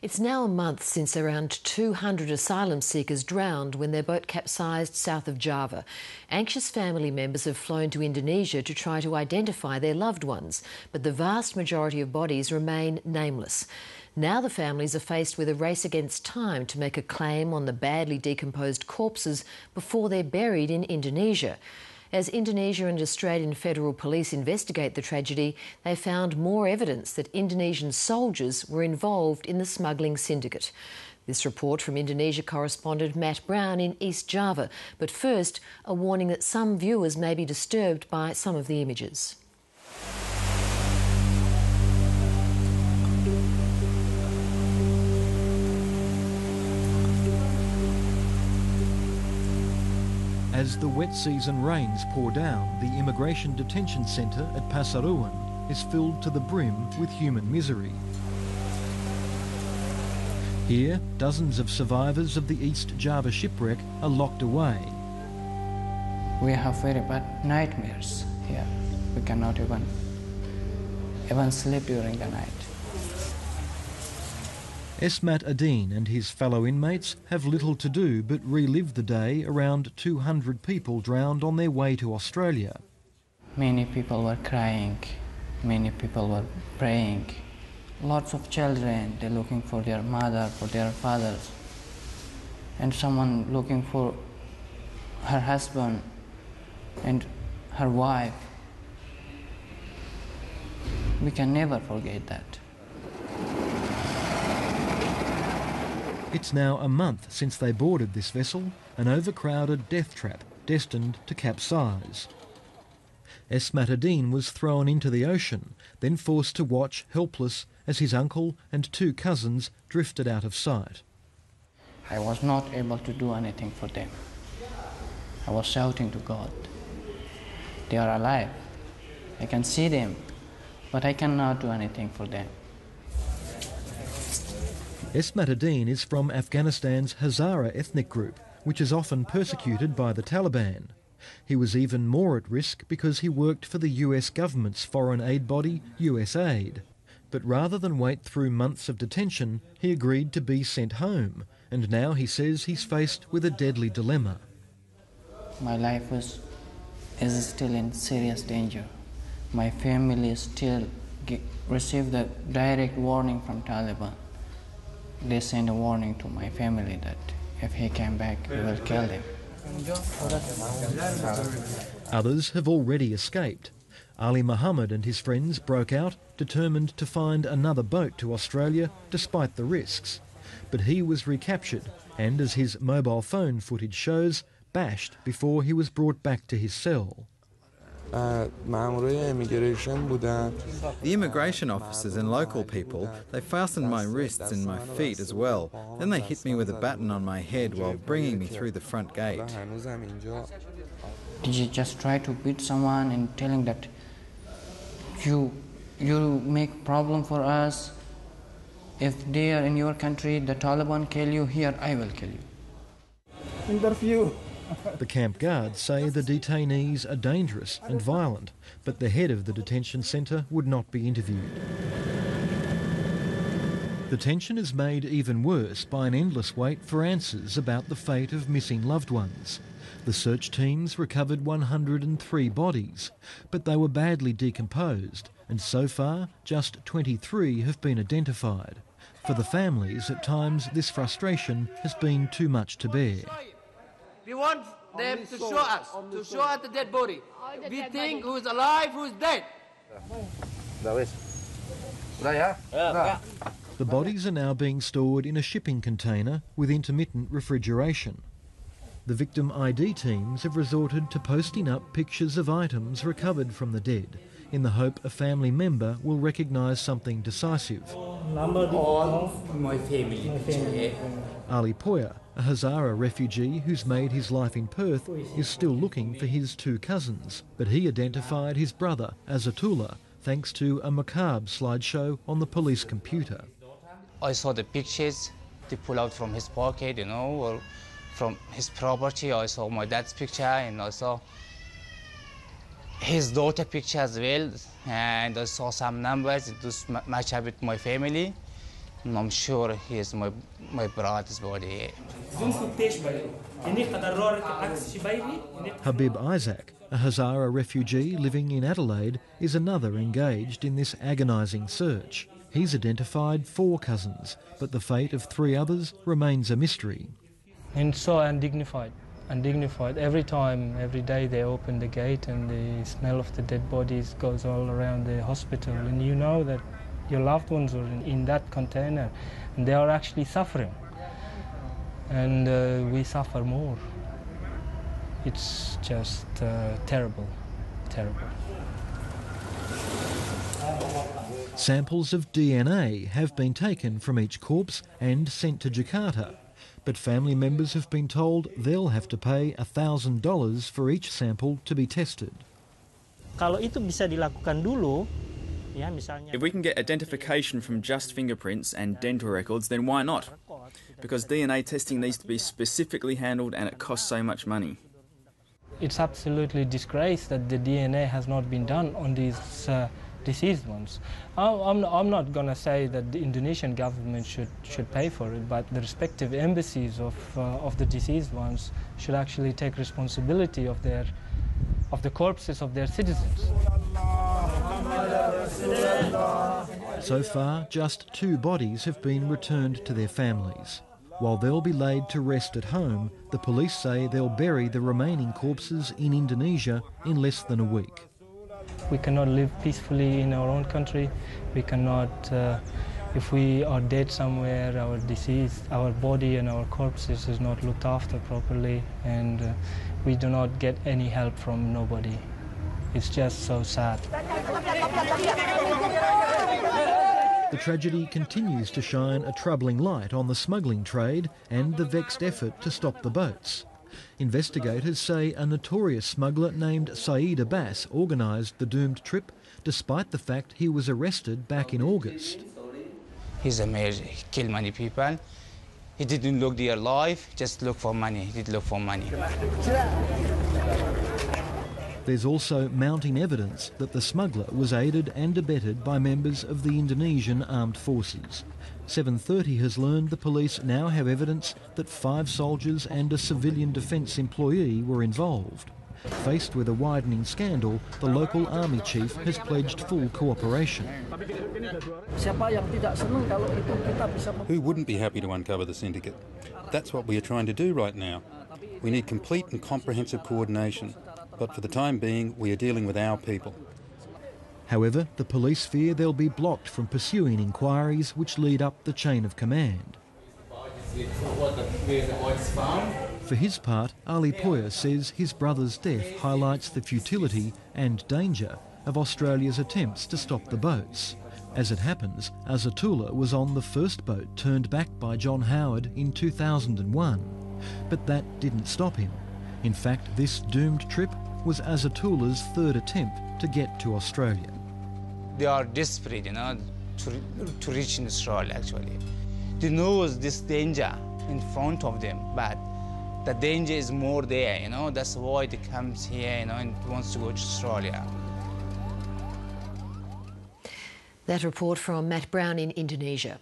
It's now a month since around 200 asylum seekers drowned when their boat capsized south of Java. Anxious family members have flown to Indonesia to try to identify their loved ones, but the vast majority of bodies remain nameless. Now the families are faced with a race against time to make a claim on the badly decomposed corpses before they're buried in Indonesia. As Indonesia and Australian Federal Police investigate the tragedy, they found more evidence that Indonesian soldiers were involved in the smuggling syndicate. This report from Indonesia correspondent Matt Brown in East Java. But first, a warning that some viewers may be disturbed by some of the images. As the wet season rains pour down, the immigration detention centre at Pasuruan is filled to the brim with human misery. Here, dozens of survivors of the East Java shipwreck are locked away. We have very bad nightmares here. We cannot even sleep during the night. Esmat Adin and his fellow inmates have little to do but relive the day around 200 people drowned on their way to Australia. Many people were crying, many people were praying. Lots of children, they're looking for their mother, for their fathers, and someone looking for her husband and her wife. We can never forget that. It's now a month since they boarded this vessel, an overcrowded death trap destined to capsize. Esmat Adin was thrown into the ocean, then forced to watch helpless as his uncle and two cousins drifted out of sight. I was not able to do anything for them. I was shouting to God. They are alive. I can see them, but I cannot do anything for them. Esmat Adin is from Afghanistan's Hazara ethnic group, which is often persecuted by the Taliban. He was even more at risk because he worked for the US government's foreign aid body, USAID. But rather than wait through months of detention, he agreed to be sent home, and now he says he's faced with a deadly dilemma. My life is still in serious danger. My family still receive the direct warning from Taliban. They send a warning to my family that if he came back, we will kill him. Others have already escaped. Ali Muhammad and his friends broke out, determined to find another boat to Australia despite the risks. But he was recaptured and, as his mobile phone footage shows, bashed before he was brought back to his cell. The immigration officers and local people, they fastened my wrists and my feet as well. Then they hit me with a baton on my head while bringing me through the front gate. Did you just try to beat someone and telling that you make problem for us? If they are in your country, the Taliban kill you, here I will kill you. Interview. The camp guards say the detainees are dangerous and violent, but the head of the detention centre would not be interviewed. The tension is made even worse by an endless wait for answers about the fate of missing loved ones. The search teams recovered 103 bodies, but they were badly decomposed, and so far just 23 have been identified. For the families, at times this frustration has been too much to bear. We want them to show us the dead body. We think who's alive, who's dead. The bodies are now being stored in a shipping container with intermittent refrigeration. The victim ID teams have resorted to posting up pictures of items recovered from the dead in the hope a family member will recognise something decisive. All my family. Ali Poya, a Hazara refugee who's made his life in Perth, is still looking for his two cousins, but he identified his brother Azatullah thanks to a macabre slideshow on the police computer. I saw the pictures they pull out from his pocket, or from his property. I saw my dad's picture and I saw his daughter picture as well, and I saw some numbers. It was match up with my family. And I'm sure he is my brother's body. Habib Isaac, a Hazara refugee living in Adelaide, is another engaged in this agonising search. He's identified 4 cousins, but the fate of 3 others remains a mystery. And so undignified. Every day they open the gate and the smell of the dead bodies goes all around the hospital, and you know that your loved ones are in that container and they are actually suffering. And we suffer more. It's just terrible. Samples of DNA have been taken from each corpse and sent to Jakarta, but family members have been told they'll have to pay $1,000 for each sample to be tested. If we can get identification from just fingerprints and dental records, then why not? Because DNA testing needs to be specifically handled and it costs so much money. It's absolutely disgrace that the DNA has not been done on these deceased ones. I'm not going to say that the Indonesian government should pay for it, but the respective embassies of the deceased ones should actually take responsibility of the corpses of their citizens. So far, just 2 bodies have been returned to their families. While they'll be laid to rest at home, the police say they'll bury the remaining corpses in Indonesia in less than a week. We cannot live peacefully in our own country. We cannot, if we are dead somewhere, our body and our corpses is not looked after properly, and we do not get any help from nobody. It's just so sad. The tragedy continues to shine a troubling light on the smuggling trade and the vexed effort to stop the boats. Investigators say a notorious smuggler named Saeed Abbas organised the doomed trip, despite the fact he was arrested back in August. He's a mayor, he killed many people. He didn't look their life, just look for money. He did look for money. There's also mounting evidence that the smuggler was aided and abetted by members of the Indonesian Armed Forces. 7:30 has learned the police now have evidence that 5 soldiers and a civilian defence employee were involved. Faced with a widening scandal, the local army chief has pledged full cooperation. Who wouldn't be happy to uncover the syndicate? That's what we are trying to do right now. We need complete and comprehensive coordination, but for the time being, we are dealing with our people. However, the police fear they'll be blocked from pursuing inquiries which lead up the chain of command. For his part, Ali Poya says his brother's death highlights the futility and danger of Australia's attempts to stop the boats. As it happens, Azatullah was on the first boat turned back by John Howard in 2001. But that didn't stop him. In fact, this doomed trip was Azatullah's 3rd attempt to get to Australia. They are desperate, to reach in Australia, actually. They know this danger in front of them, but the danger is more there, That's why they come here, and wants to go to Australia. That report from Matt Brown in Indonesia.